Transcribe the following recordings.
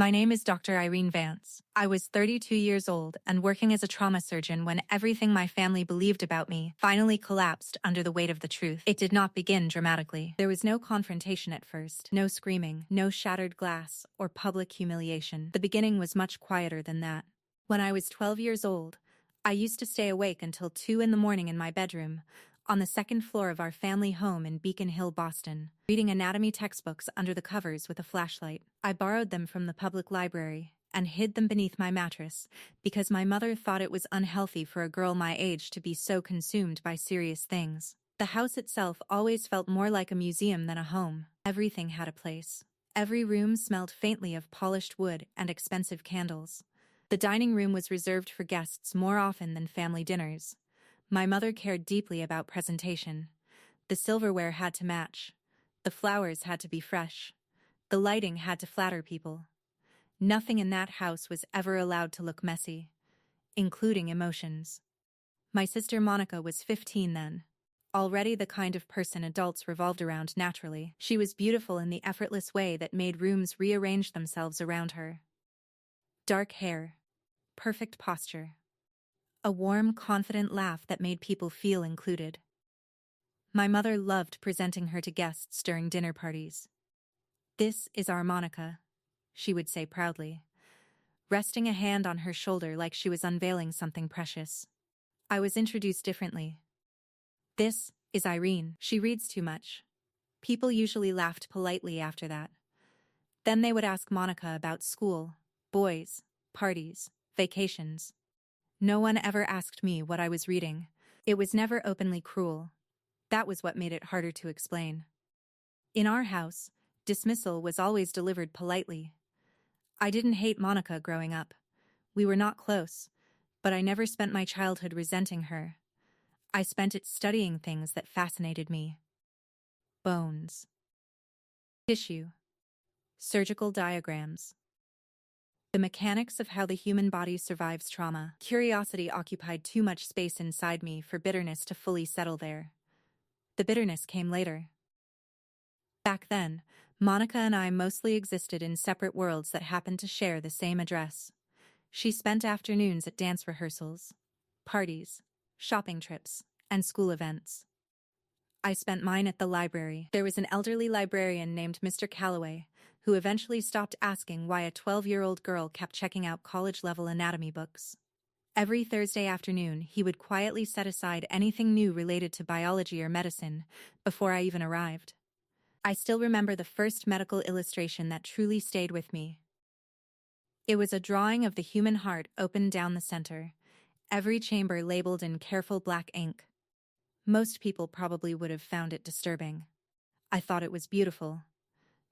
My name is Dr. Irene Vance. I was 32 years old and working as a trauma surgeon when everything my family believed about me finally collapsed under the weight of the truth. It did not begin dramatically. There was no confrontation at first, no screaming, no shattered glass, or public humiliation. The beginning was much quieter than that. When I was 12 years old, I used to stay awake until 2 in the morning in my bedroom, on the second floor of our family home in Beacon Hill, Boston, reading anatomy textbooks under the covers with a flashlight. I borrowed them from the public library and hid them beneath my mattress because my mother thought it was unhealthy for a girl my age to be so consumed by serious things. The house itself always felt more like a museum than a home. Everything had a place. Every room smelled faintly of polished wood and expensive candles. The dining room was reserved for guests more often than family dinners. My mother cared deeply about presentation. The silverware had to match. The flowers had to be fresh. The lighting had to flatter people. Nothing in that house was ever allowed to look messy, including emotions. My sister Monica was 15 then, already the kind of person adults revolved around naturally. She was beautiful in the effortless way that made rooms rearrange themselves around her. Dark hair, perfect posture. A warm, confident laugh that made people feel included. My mother loved presenting her to guests during dinner parties. "This is our Monica," she would say proudly, resting a hand on her shoulder like she was unveiling something precious. I was introduced differently. "This is Irene. She reads too much." People usually laughed politely after that. Then they would ask Monica about school, boys, parties, vacations. No one ever asked me what I was reading. It was never openly cruel. That was what made it harder to explain. In our house, dismissal was always delivered politely. I didn't hate Monica growing up. We were not close, but I never spent my childhood resenting her. I spent it studying things that fascinated me. Bones. Tissue. Surgical diagrams. The mechanics of how the human body survives trauma. Curiosity occupied too much space inside me for bitterness to fully settle there. The bitterness came later. Back then, Monica and I mostly existed in separate worlds that happened to share the same address. She spent afternoons at dance rehearsals, parties, shopping trips, and school events. I spent mine at the library. There was an elderly librarian named Mr. Calloway, who eventually stopped asking why a 12-year-old girl kept checking out college-level anatomy books. Every Thursday afternoon, he would quietly set aside anything new related to biology or medicine before I even arrived. I still remember the first medical illustration that truly stayed with me. It was a drawing of the human heart opened down the center, every chamber labeled in careful black ink. Most people probably would have found it disturbing. I thought it was beautiful.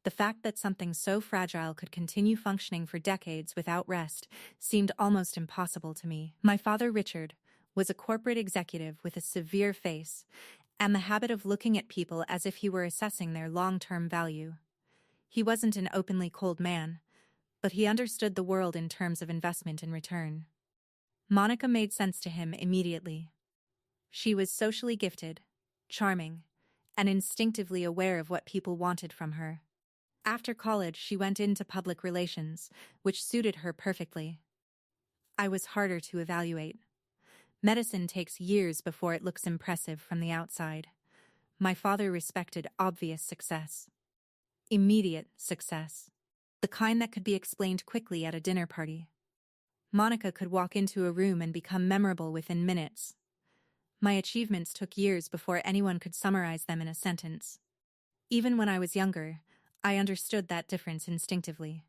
The fact that something so fragile could continue functioning for decades without rest seemed almost impossible to me. My father, Richard, was a corporate executive with a severe face and the habit of looking at people as if he were assessing their long-term value. He wasn't an openly cold man, but he understood the world in terms of investment and return. Monica made sense to him immediately. She was socially gifted, charming, and instinctively aware of what people wanted from her. After college, she went into public relations, which suited her perfectly. I was harder to evaluate. Medicine takes years before it looks impressive from the outside. My father respected obvious success. Immediate success. The kind that could be explained quickly at a dinner party. Monica could walk into a room and become memorable within minutes. My achievements took years before anyone could summarize them in a sentence. Even when I was younger, I understood that difference instinctively.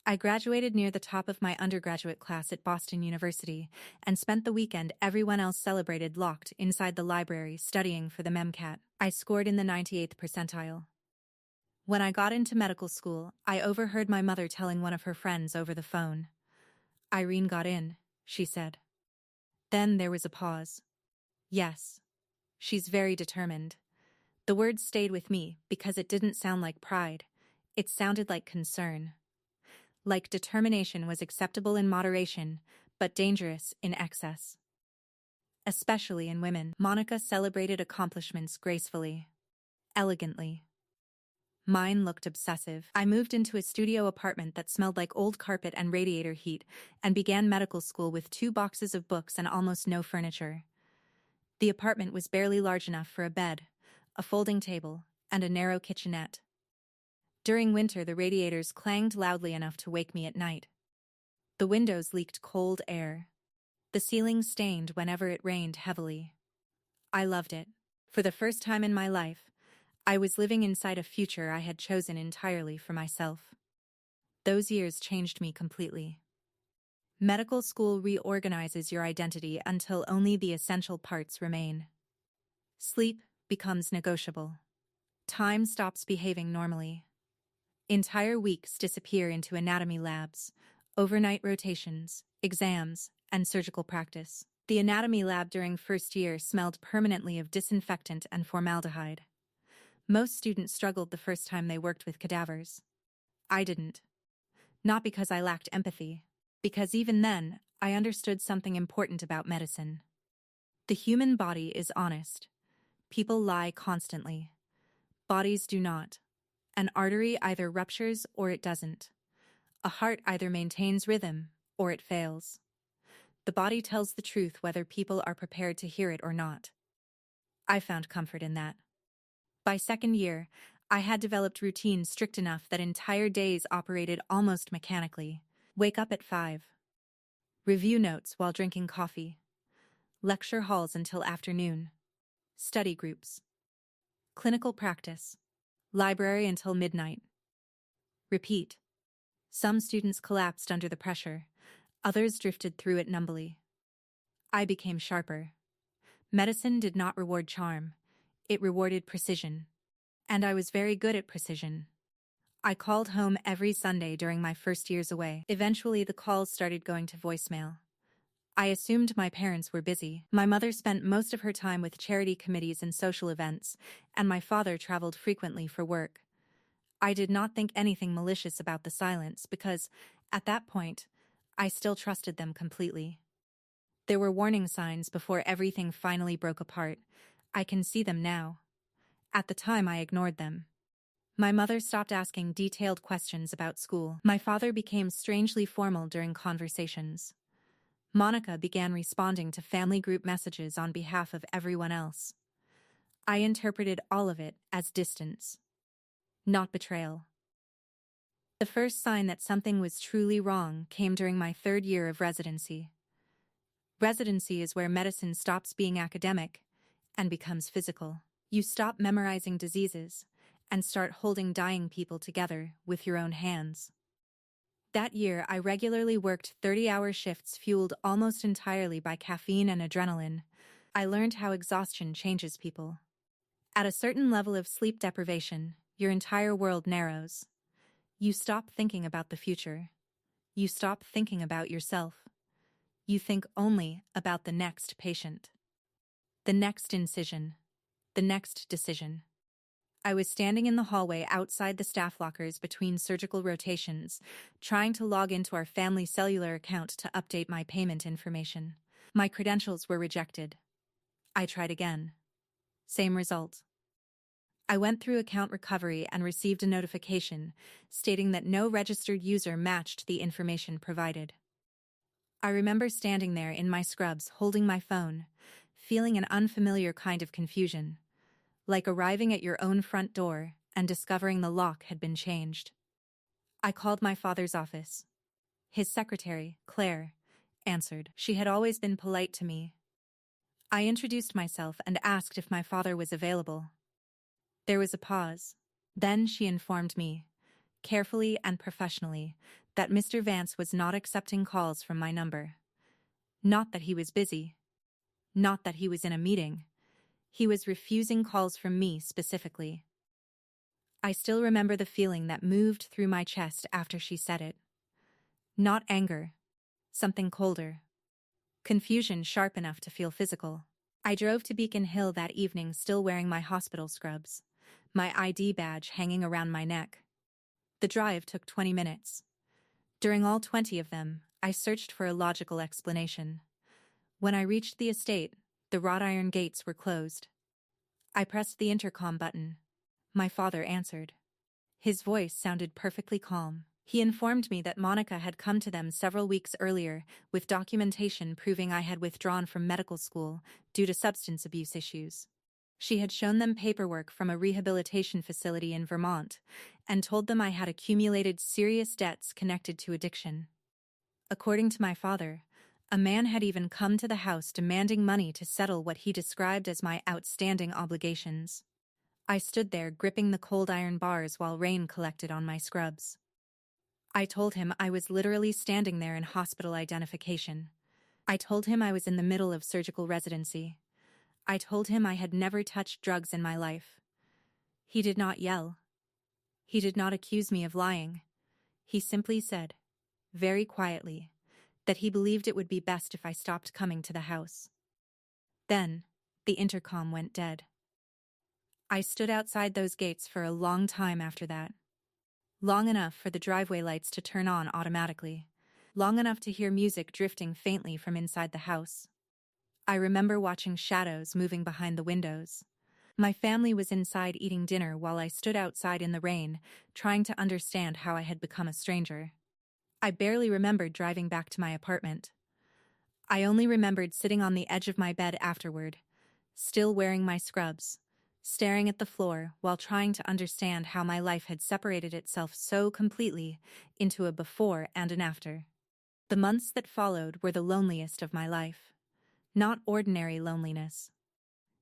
I graduated near the top of my undergraduate class at Boston University and spent the weekend everyone else celebrated locked inside the library studying for the MCAT. I scored in the 98th percentile. When I got into medical school, I overheard my mother telling one of her friends over the phone. "Irene got in," she said. Then there was a pause. "Yes. She's very determined." The word stayed with me because it didn't sound like pride. It sounded like concern. Like determination was acceptable in moderation, but dangerous in excess. Especially in women. Monica celebrated accomplishments gracefully, elegantly. Mine looked obsessive. I moved into a studio apartment that smelled like old carpet and radiator heat, and began medical school with 2 boxes of books and almost no furniture. The apartment was barely large enough for a bed, a folding table, and a narrow kitchenette. During winter, the radiators clanged loudly enough to wake me at night. The windows leaked cold air. The ceiling stained whenever it rained heavily. I loved it. For the first time in my life, I was living inside a future I had chosen entirely for myself. Those years changed me completely. Medical school reorganizes your identity until only the essential parts remain. Sleep becomes negotiable. Time stops behaving normally. Entire weeks disappear into anatomy labs, overnight rotations, exams, and surgical practice. The anatomy lab during first year smelled permanently of disinfectant and formaldehyde. Most students struggled the first time they worked with cadavers. I didn't. Not because I lacked empathy, because even then, I understood something important about medicine. The human body is honest. People lie constantly. Bodies do not. An artery either ruptures or it doesn't. A heart either maintains rhythm or it fails. The body tells the truth whether people are prepared to hear it or not. I found comfort in that. By second year, I had developed routines strict enough that entire days operated almost mechanically. Wake up at 5. Review notes while drinking coffee. Lecture halls until afternoon. Study groups. Clinical practice. Library until midnight. Repeat. Some students collapsed under the pressure. Others drifted through it numbly. I became sharper. Medicine did not reward charm. It rewarded precision. And I was very good at precision. I called home every Sunday during my first years away. Eventually, the calls started going to voicemail. I assumed my parents were busy. My mother spent most of her time with charity committees and social events, and my father traveled frequently for work. I did not think anything malicious about the silence because, at that point, I still trusted them completely. There were warning signs before everything finally broke apart. I can see them now. At the time, I ignored them. My mother stopped asking detailed questions about school. My father became strangely formal during conversations. Monica began responding to family group messages on behalf of everyone else. I interpreted all of it as distance, not betrayal. The first sign that something was truly wrong came during my 3rd year of residency. Residency is where medicine stops being academic and becomes physical. You stop memorizing diseases and start holding dying people together with your own hands. That year, I regularly worked 30-hour shifts fueled almost entirely by caffeine and adrenaline. I learned how exhaustion changes people. At a certain level of sleep deprivation, your entire world narrows. You stop thinking about the future. You stop thinking about yourself. You think only about the next patient. The next incision. The next decision. I was standing in the hallway outside the staff lockers between surgical rotations, trying to log into our family cellular account to update my payment information. My credentials were rejected. I tried again. Same result. I went through account recovery and received a notification stating that no registered user matched the information provided. I remember standing there in my scrubs holding my phone, feeling an unfamiliar kind of confusion, like arriving at your own front door and discovering the lock had been changed. I called my father's office. His secretary, Claire, answered. She had always been polite to me. I introduced myself and asked if my father was available. There was a pause. Then she informed me, carefully and professionally, that Mr. Vance was not accepting calls from my number. Not that he was busy. Not that he was in a meeting. He was refusing calls from me specifically. I still remember the feeling that moved through my chest after she said it. Not anger. Something colder. Confusion sharp enough to feel physical. I drove to Beacon Hill that evening still wearing my hospital scrubs, my ID badge hanging around my neck. The drive took 20 minutes. During all 20 of them, I searched for a logical explanation. When I reached the estate, the wrought iron gates were closed. I pressed the intercom button. My father answered. His voice sounded perfectly calm. He informed me that Monica had come to them several weeks earlier with documentation proving I had withdrawn from medical school due to substance abuse issues. She had shown them paperwork from a rehabilitation facility in Vermont and told them I had accumulated serious debts connected to addiction. According to my father, a man had even come to the house demanding money to settle what he described as my outstanding obligations. I stood there gripping the cold iron bars while rain collected on my scrubs. I told him I was literally standing there in hospital identification. I told him I was in the middle of surgical residency. I told him I had never touched drugs in my life. He did not yell. He did not accuse me of lying. He simply said, very quietly, that he believed it would be best if I stopped coming to the house. Then, the intercom went dead. I stood outside those gates for a long time after that. Long enough for the driveway lights to turn on automatically. Long enough to hear music drifting faintly from inside the house. I remember watching shadows moving behind the windows. My family was inside eating dinner while I stood outside in the rain, trying to understand how I had become a stranger. I barely remembered driving back to my apartment. I only remembered sitting on the edge of my bed afterward, still wearing my scrubs, staring at the floor while trying to understand how my life had separated itself so completely into a before and an after. The months that followed were the loneliest of my life. Not ordinary loneliness.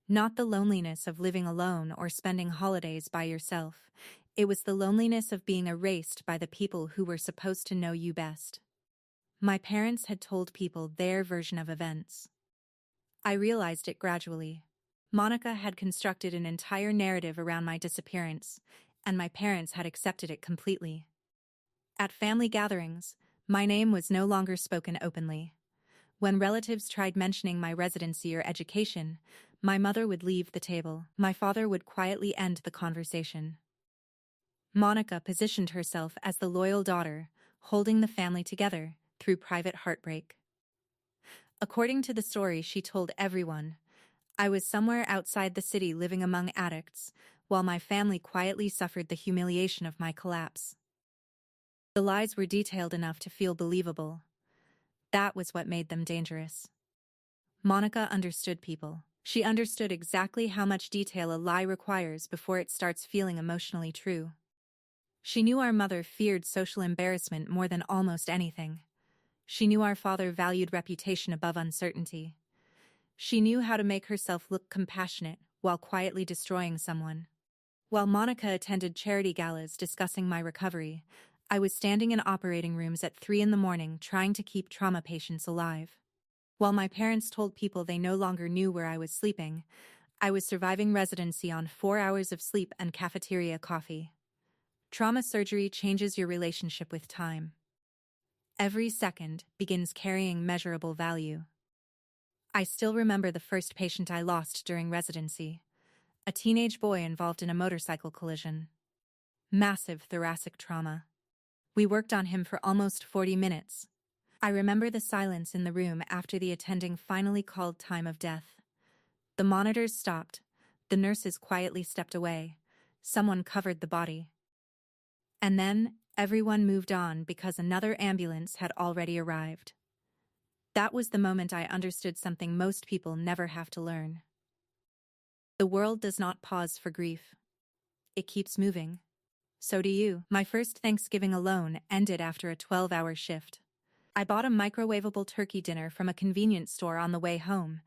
Not the loneliness of living alone or spending holidays by yourself. It was the loneliness of being erased by the people who were supposed to know you best. My parents had told people their version of events. I realized it gradually. Monica had constructed an entire narrative around my disappearance, and my parents had accepted it completely. At family gatherings, my name was no longer spoken openly. When relatives tried mentioning my residency or education, my mother would leave the table. My father would quietly end the conversation. Monica positioned herself as the loyal daughter, holding the family together through private heartbreak. According to the story she told everyone, I was somewhere outside the city living among addicts, while my family quietly suffered the humiliation of my collapse. The lies were detailed enough to feel believable. That was what made them dangerous. Monica understood people. She understood exactly how much detail a lie requires before it starts feeling emotionally true. She knew our mother feared social embarrassment more than almost anything. She knew our father valued reputation above uncertainty. She knew how to make herself look compassionate while quietly destroying someone. While Monica attended charity galas discussing my recovery, I was standing in operating rooms at 3 a.m. trying to keep trauma patients alive. While my parents told people they no longer knew where I was sleeping, I was surviving residency on 4 hours of sleep and cafeteria coffee. Trauma surgery changes your relationship with time. Every second begins carrying measurable value. I still remember the first patient I lost during residency, a teenage boy involved in a motorcycle collision. Massive thoracic trauma. We worked on him for almost 40 minutes. I remember the silence in the room after the attending finally called time of death. The monitors stopped. The nurses quietly stepped away. Someone covered the body. And then, everyone moved on because another ambulance had already arrived. That was the moment I understood something most people never have to learn. The world does not pause for grief. It keeps moving. So do you. My first Thanksgiving alone ended after a 12-hour shift. I bought a microwavable turkey dinner from a convenience store on the way home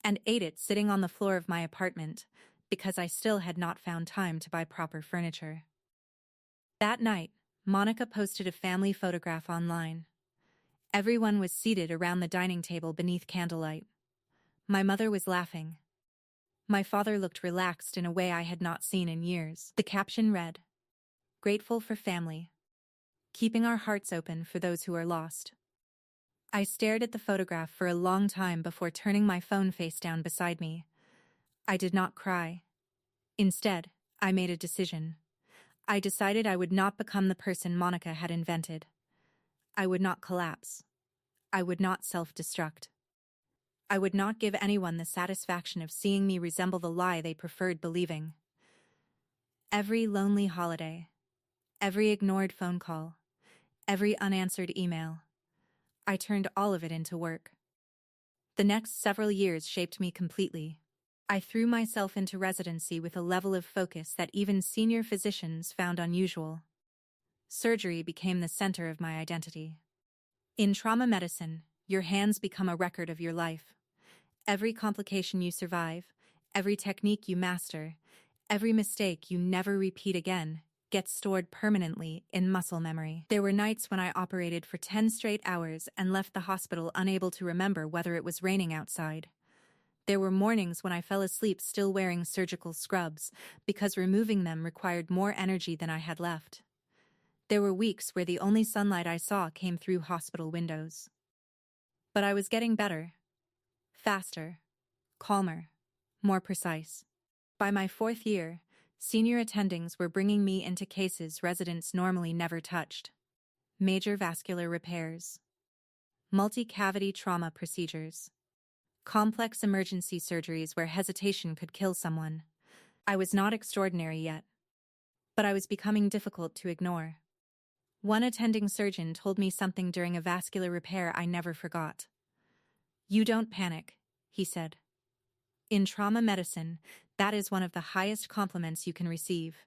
and ate it sitting on the floor of my apartment because I still had not found time to buy proper furniture. That night, Monica posted a family photograph online. Everyone was seated around the dining table beneath candlelight. My mother was laughing. My father looked relaxed in a way I had not seen in years. The caption read, "Grateful for family. Keeping our hearts open for those who are lost." I stared at the photograph for a long time before turning my phone face down beside me. I did not cry. Instead, I made a decision. I decided I would not become the person Monica had invented. I would not collapse. I would not self-destruct. I would not give anyone the satisfaction of seeing me resemble the lie they preferred believing. Every lonely holiday, every ignored phone call, every unanswered email. I turned all of it into work. The next several years shaped me completely. I threw myself into residency with a level of focus that even senior physicians found unusual. Surgery became the center of my identity. In trauma medicine, your hands become a record of your life. Every complication you survive, every technique you master, every mistake you never repeat again, gets stored permanently in muscle memory. There were nights when I operated for 10 straight hours and left the hospital unable to remember whether it was raining outside. There were mornings when I fell asleep still wearing surgical scrubs because removing them required more energy than I had left. There were weeks where the only sunlight I saw came through hospital windows. But I was getting better. Faster. Calmer. More precise. By my 4th year, senior attendings were bringing me into cases residents normally never touched. Major vascular repairs. Multi-cavity trauma procedures. Complex emergency surgeries where hesitation could kill someone. I was not extraordinary yet, but I was becoming difficult to ignore. One attending surgeon told me something during a vascular repair I never forgot. "You don't panic," he said. "In trauma medicine, that is one of the highest compliments you can receive.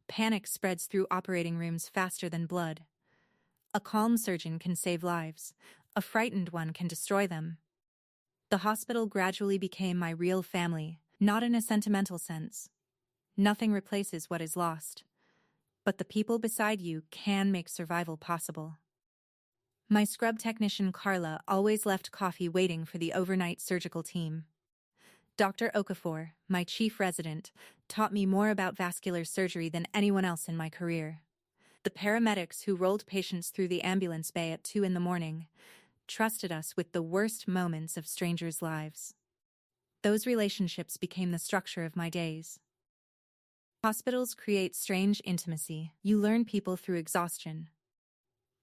Panic spreads through operating rooms faster than blood. A calm surgeon can save lives. A frightened one can destroy them." The hospital gradually became my real family, not in a sentimental sense. Nothing replaces what is lost. But the people beside you can make survival possible. My scrub technician Carla always left coffee waiting for the overnight surgical team. Dr. Okafor, my chief resident, taught me more about vascular surgery than anyone else in my career. The paramedics who rolled patients through the ambulance bay at 2 a.m. trusted us with the worst moments of strangers' lives. Those relationships became the structure of my days. Hospitals create strange intimacy. You learn people through exhaustion,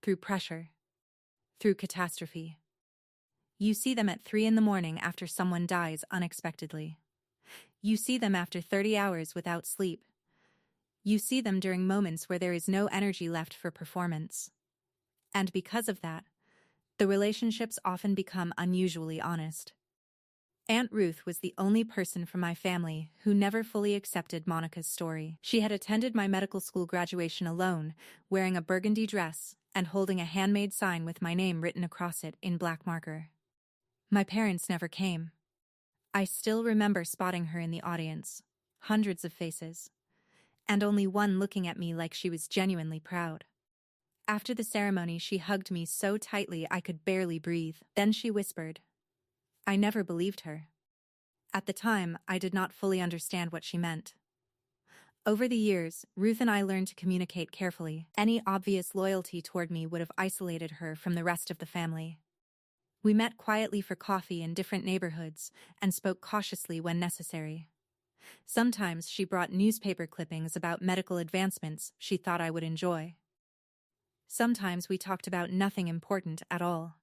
through pressure, through catastrophe. You see them at 3 a.m. after someone dies unexpectedly. You see them after 30 hours without sleep. You see them during moments where there is no energy left for performance. And because of that, the relationships often become unusually honest. Aunt Ruth was the only person from my family who never fully accepted Monica's story. She had attended my medical school graduation alone, wearing a burgundy dress and holding a handmade sign with my name written across it in black marker. My parents never came. I still remember spotting her in the audience, hundreds of faces, and only one looking at me like she was genuinely proud. After the ceremony, she hugged me so tightly I could barely breathe. Then she whispered. I never believed her. At the time, I did not fully understand what she meant. Over the years, Ruth and I learned to communicate carefully. Any obvious loyalty toward me would have isolated her from the rest of the family. We met quietly for coffee in different neighborhoods and spoke cautiously when necessary. Sometimes she brought newspaper clippings about medical advancements she thought I would enjoy. Sometimes we talked about nothing important at all.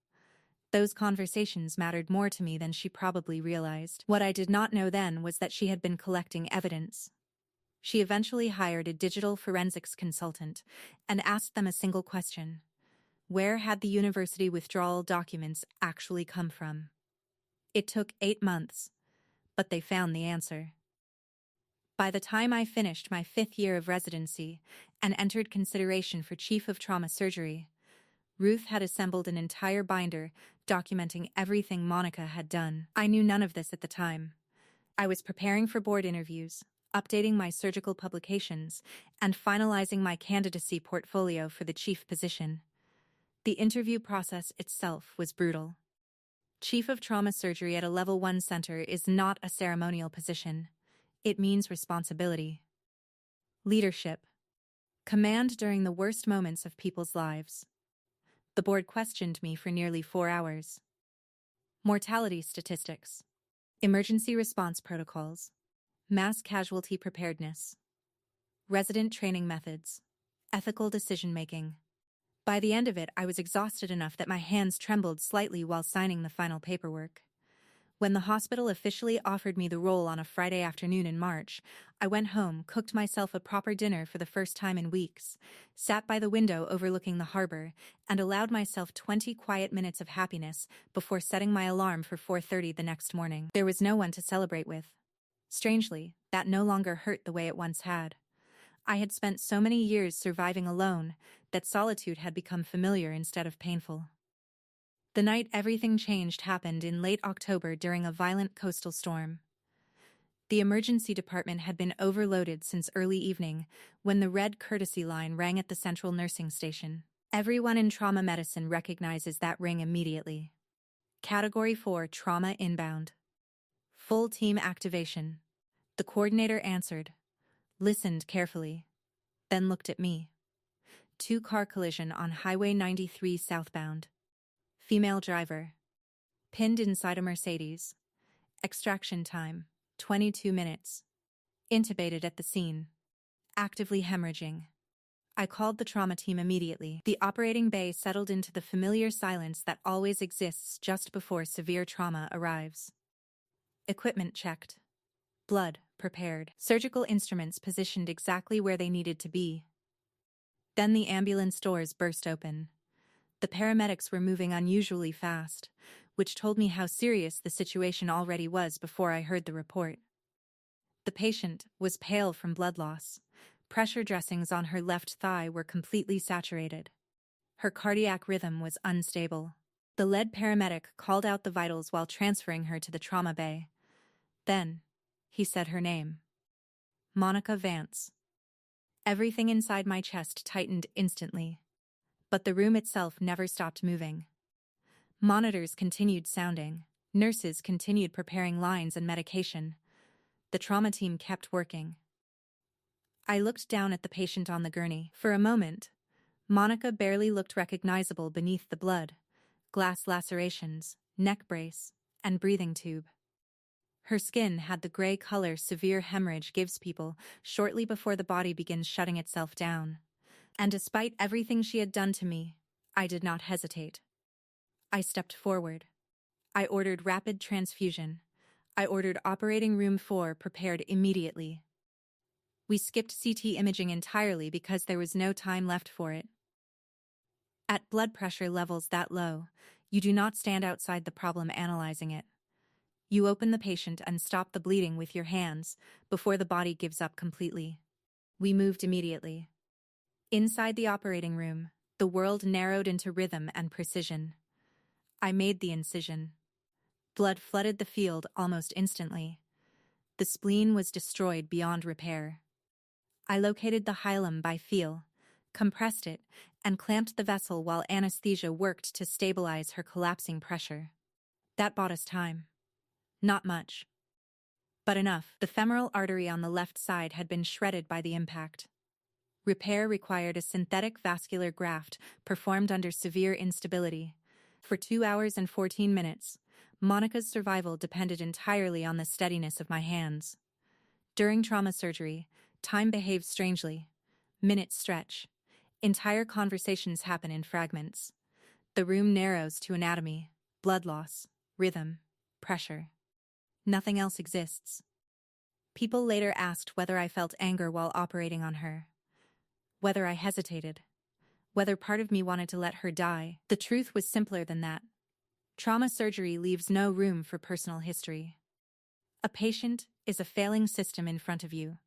Those conversations mattered more to me than she probably realized. What I did not know then was that she had been collecting evidence. She eventually hired a digital forensics consultant and asked them a single question. Where had the university withdrawal documents actually come from? It took 8 months, but they found the answer. By the time I finished my 5th year of residency and entered consideration for chief of trauma surgery, Ruth had assembled an entire binder documenting everything Monica had done. I knew none of this at the time. I was preparing for board interviews, updating my surgical publications, and finalizing my candidacy portfolio for the chief position. The interview process itself was brutal. Chief of trauma surgery at a level 1 center is not a ceremonial position. It means responsibility. Leadership. Command during the worst moments of people's lives. The board questioned me for nearly 4 hours. Mortality statistics. Emergency response protocols. Mass casualty preparedness. Resident training methods. Ethical decision-making. By the end of it, I was exhausted enough that my hands trembled slightly while signing the final paperwork. When the hospital officially offered me the role on a Friday afternoon in March, I went home, cooked myself a proper dinner for the first time in weeks, sat by the window overlooking the harbor, and allowed myself 20 quiet minutes of happiness before setting my alarm for 4:30 the next morning. There was no one to celebrate with. Strangely, that no longer hurt the way it once had. I had spent so many years surviving alone that solitude had become familiar instead of painful. The night everything changed happened in late October during a violent coastal storm. The emergency department had been overloaded since early evening when the red courtesy line rang at the central nursing station. Everyone in trauma medicine recognizes that ring immediately. Category 4 Trauma Inbound. Full team activation. The coordinator answered, listened carefully, then looked at me. 2-car collision on Highway 93 southbound. Female driver. Pinned inside a Mercedes. Extraction time, 22 minutes. Intubated at the scene. Actively hemorrhaging. I called the trauma team immediately. The operating bay settled into the familiar silence that always exists just before severe trauma arrives. Equipment checked. Blood prepared. Surgical instruments positioned exactly where they needed to be. Then the ambulance doors burst open. The paramedics were moving unusually fast, which told me how serious the situation already was before I heard the report. The patient was pale from blood loss. Pressure dressings on her left thigh were completely saturated. Her cardiac rhythm was unstable. The lead paramedic called out the vitals while transferring her to the trauma bay. Then, he said her name. Monica Vance. Everything inside my chest tightened instantly. But the room itself never stopped moving. Monitors continued sounding. Nurses continued preparing lines and medication. The trauma team kept working. I looked down at the patient on the gurney. For a moment, Monica barely looked recognizable beneath the blood, glass lacerations, neck brace, and breathing tube. Her skin had the gray color severe hemorrhage gives people shortly before the body begins shutting itself down. And despite everything she had done to me, I did not hesitate. I stepped forward. I ordered rapid transfusion. I ordered operating room 4 prepared immediately. We skipped CT imaging entirely because there was no time left for it. At blood pressure levels that low, you do not stand outside the problem analyzing it. You open the patient and stop the bleeding with your hands before the body gives up completely. We moved immediately. Inside the operating room, the world narrowed into rhythm and precision. I made the incision. Blood flooded the field almost instantly. The spleen was destroyed beyond repair. I located the hilum by feel, compressed it, and clamped the vessel while anesthesia worked to stabilize her collapsing pressure. That bought us time. Not much. But enough. The femoral artery on the left side had been shredded by the impact. Repair required a synthetic vascular graft performed under severe instability. For 2 hours and 14 minutes, Monica's survival depended entirely on the steadiness of my hands. During trauma surgery, time behaves strangely. Minutes stretch. Entire conversations happen in fragments. The room narrows to anatomy, blood loss, rhythm, pressure. Nothing else exists. People later asked whether I felt anger while operating on her. Whether I hesitated. Whether part of me wanted to let her die. The truth was simpler than that. Trauma surgery leaves no room for personal history. A patient is a failing system in front of you,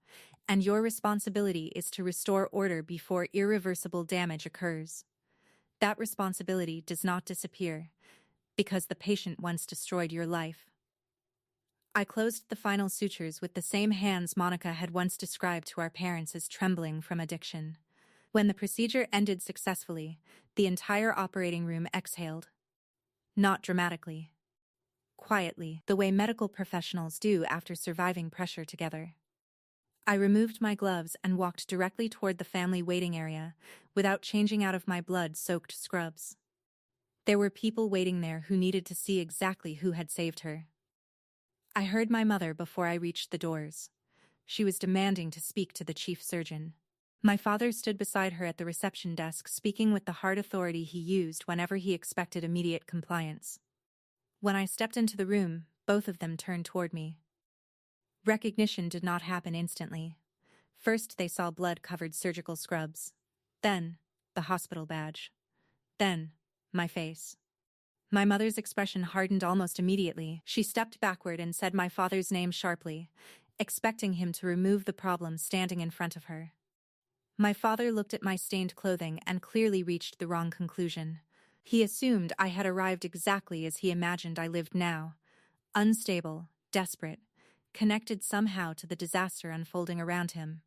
and your responsibility is to restore order before irreversible damage occurs. That responsibility does not disappear, because the patient once destroyed your life. I closed the final sutures with the same hands Monica had once described to our parents as trembling from addiction. When the procedure ended successfully, the entire operating room exhaled. Not dramatically. Quietly, the way medical professionals do after surviving pressure together. I removed my gloves and walked directly toward the family waiting area, without changing out of my blood-soaked scrubs. There were people waiting there who needed to see exactly who had saved her. I heard my mother before I reached the doors. She was demanding to speak to the chief surgeon. My father stood beside her at the reception desk, speaking with the hard authority he used whenever he expected immediate compliance. When I stepped into the room, Both of them turned toward me. Recognition did not happen instantly. First, they saw blood-covered surgical scrubs. Then, the hospital badge. Then, my face. My mother's expression hardened almost immediately. She stepped backward and said my father's name sharply, expecting him to remove the problem standing in front of her. My father looked at my stained clothing and clearly reached the wrong conclusion. He assumed I had arrived exactly as he imagined I lived now. Unstable, desperate, connected somehow to the disaster unfolding around him.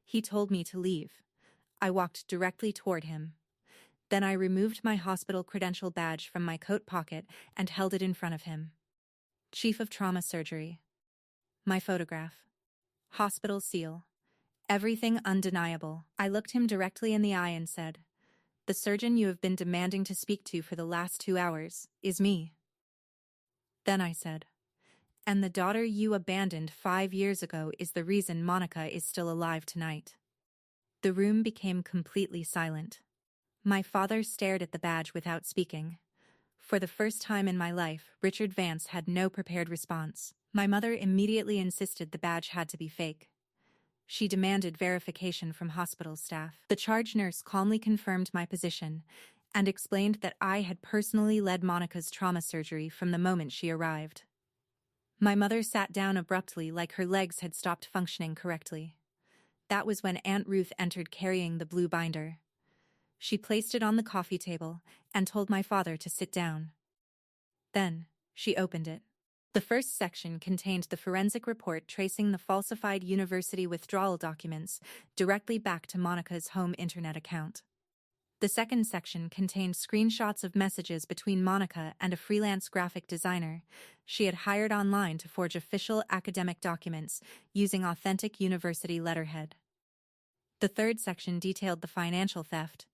He told me to leave. I walked directly toward him. Then I removed my hospital credential badge from my coat pocket and held it in front of him. Chief of Trauma Surgery. My photograph. Hospital seal. Everything undeniable. I looked him directly in the eye and said, "The surgeon you have been demanding to speak to for the last 2 hours is me." Then I said, "And the daughter you abandoned 5 years ago is the reason Monica is still alive tonight." The room became completely silent. My father stared at the badge without speaking. For the first time in my life, Richard Vance had no prepared response. My mother immediately insisted the badge had to be fake. She demanded verification from hospital staff. The charge nurse calmly confirmed my position and explained that I had personally led Monica's trauma surgery from the moment she arrived. My mother sat down abruptly like her legs had stopped functioning correctly. That was when Aunt Ruth entered carrying the blue binder. She placed it on the coffee table and told my father to sit down. Then, she opened it. The first section contained the forensic report tracing the falsified university withdrawal documents directly back to Monica's home internet account. The second section contained screenshots of messages between Monica and a freelance graphic designer she had hired online to forge official academic documents using authentic university letterhead. The third section detailed the financial theft.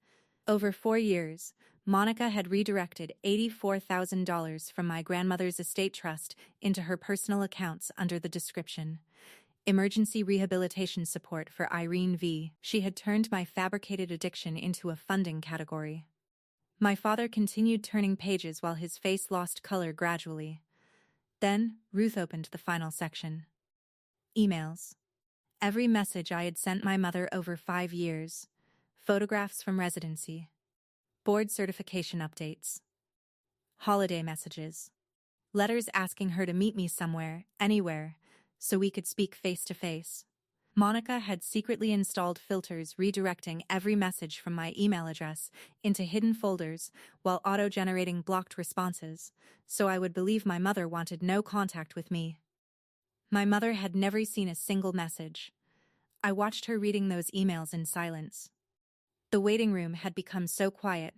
Over 4 years, Monica had redirected $84,000 from my grandmother's estate trust into her personal accounts under the description, "Emergency Rehabilitation Support for Irene V." She had turned my fabricated addiction into a funding category. My father continued turning pages while his face lost color gradually. Then, Ruth opened the final section. Emails. Every message I had sent my mother over 5 years. Photographs from residency. Board certification updates. Holiday messages. Letters asking her to meet me somewhere, anywhere, so we could speak face to face. Monica had secretly installed filters redirecting every message from my email address into hidden folders while auto-generating blocked responses, so I would believe my mother wanted no contact with me. My mother had never seen a single message. I watched her reading those emails in silence. The waiting room had become so quiet,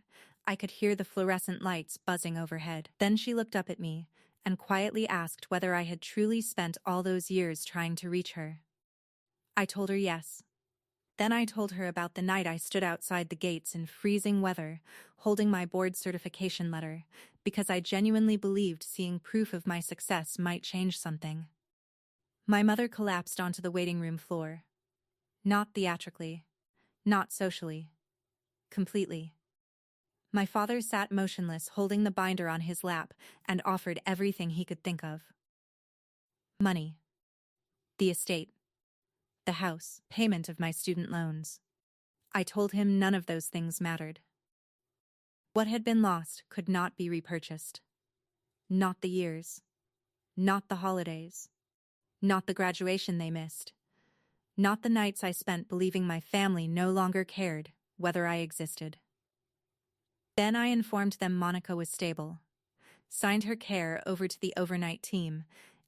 I could hear the fluorescent lights buzzing overhead. Then she looked up at me and quietly asked whether I had truly spent all those years trying to reach her. I told her yes. Then I told her about the night I stood outside the gates in freezing weather, holding my board certification letter, because I genuinely believed seeing proof of my success might change something. My mother collapsed onto the waiting room floor. Not theatrically. Not socially. Completely. My father sat motionless, holding the binder on his lap, and offered everything he could think of. Money. The estate. The house. Payment of my student loans. I told him none of those things mattered. What had been lost could not be repurchased. Not the years. Not the holidays. Not the graduation they missed. Not the nights I spent believing my family no longer cared whether I existed. Then I informed them Monica was stable, signed her care over to the overnight team,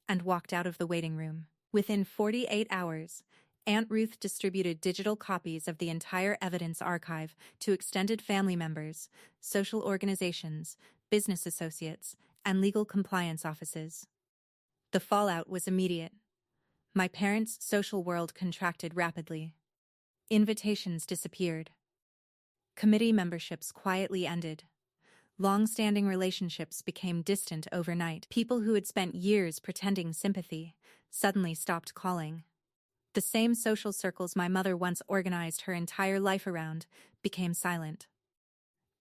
and walked out of the waiting room. Within 48 hours, Aunt Ruth distributed digital copies of the entire evidence archive to extended family members, social organizations, business associates, and legal compliance offices. The fallout was immediate. My parents' social world contracted rapidly. Invitations disappeared. Committee memberships quietly ended. Long-standing relationships became distant overnight. People who had spent years pretending sympathy suddenly stopped calling. The same social circles my mother once organized her entire life around became silent.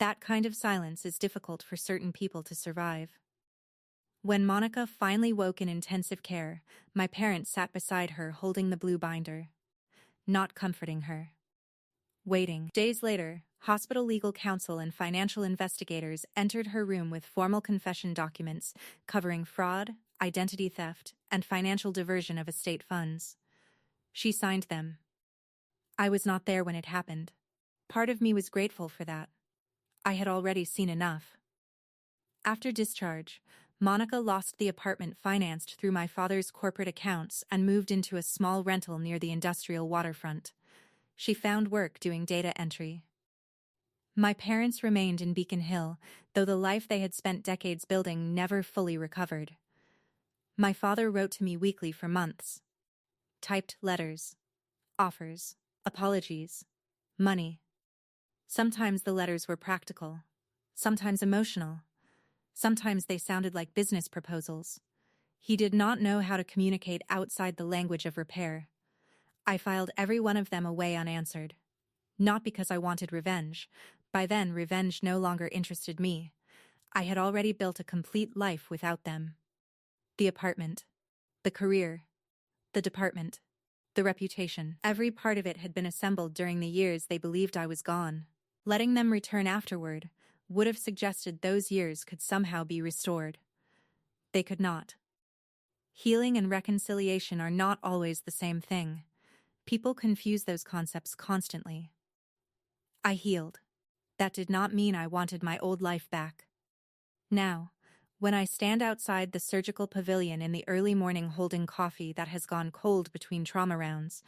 That kind of silence is difficult for certain people to survive. When Monica finally woke in intensive care, my parents sat beside her holding the blue binder, not comforting her. Waiting. Days later, hospital legal counsel and financial investigators entered her room with formal confession documents covering fraud, identity theft, and financial diversion of estate funds. She signed them. I was not there when it happened. Part of me was grateful for that. I had already seen enough. After discharge, Monica lost the apartment financed through my father's corporate accounts and moved into a small rental near the industrial waterfront. She found work doing data entry. My parents remained in Beacon Hill, though the life they had spent decades building never fully recovered. My father wrote to me weekly for months. Typed letters, offers, apologies, money. Sometimes the letters were practical, sometimes emotional, sometimes they sounded like business proposals. He did not know how to communicate outside the language of repair. I filed every one of them away unanswered. Not because I wanted revenge. By then, revenge no longer interested me. I had already built a complete life without them. The apartment, the career, the department, the reputation. Every part of it had been assembled during the years they believed I was gone. Letting them return afterward would have suggested those years could somehow be restored. They could not. Healing and reconciliation are not always the same thing. People confuse those concepts constantly. I healed. That did not mean I wanted my old life back. Now, when I stand outside the surgical pavilion in the early morning holding coffee that has gone cold between trauma rounds,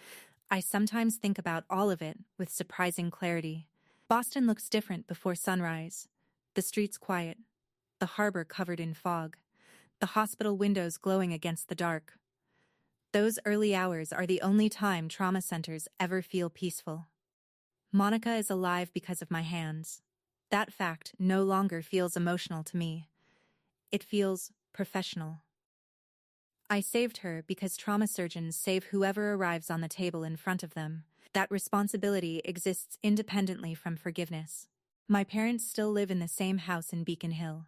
I sometimes think about all of it with surprising clarity. Boston looks different before sunrise. The streets quiet, the harbor covered in fog, the hospital windows glowing against the dark. Those early hours are the only time trauma centers ever feel peaceful. Monica is alive because of my hands. That fact no longer feels emotional to me. It feels professional. I saved her because trauma surgeons save whoever arrives on the table in front of them. That responsibility exists independently from forgiveness. My parents still live in the same house in Beacon Hill.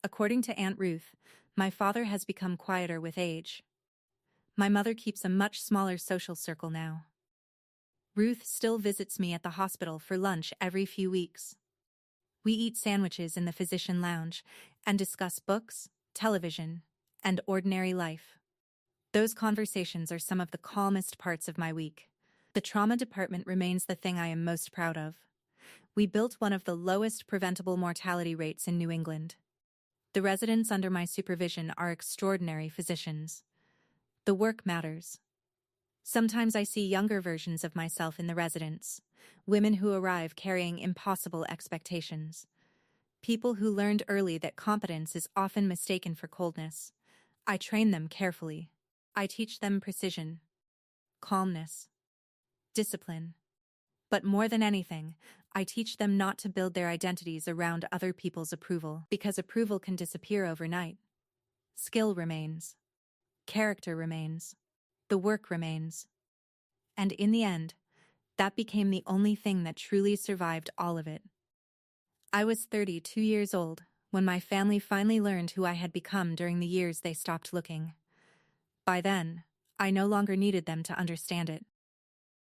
According to Aunt Ruth, my father has become quieter with age. My mother keeps a much smaller social circle now. Ruth still visits me at the hospital for lunch every few weeks. We eat sandwiches in the physician lounge and discuss books, television, and ordinary life. Those conversations are some of the calmest parts of my week. The trauma department remains the thing I am most proud of. We built one of the lowest preventable mortality rates in New England. The residents under my supervision are extraordinary physicians. The work matters. Sometimes I see younger versions of myself in the residents, women who arrive carrying impossible expectations. People who learned early that competence is often mistaken for coldness. I train them carefully. I teach them precision, calmness, discipline. But more than anything, I teach them not to build their identities around other people's approval, because approval can disappear overnight. Skill remains. Character remains. The work remains. And in the end, that became the only thing that truly survived all of it. I was 32 years old when my family finally learned who I had become during the years they stopped looking. By then, I no longer needed them to understand it.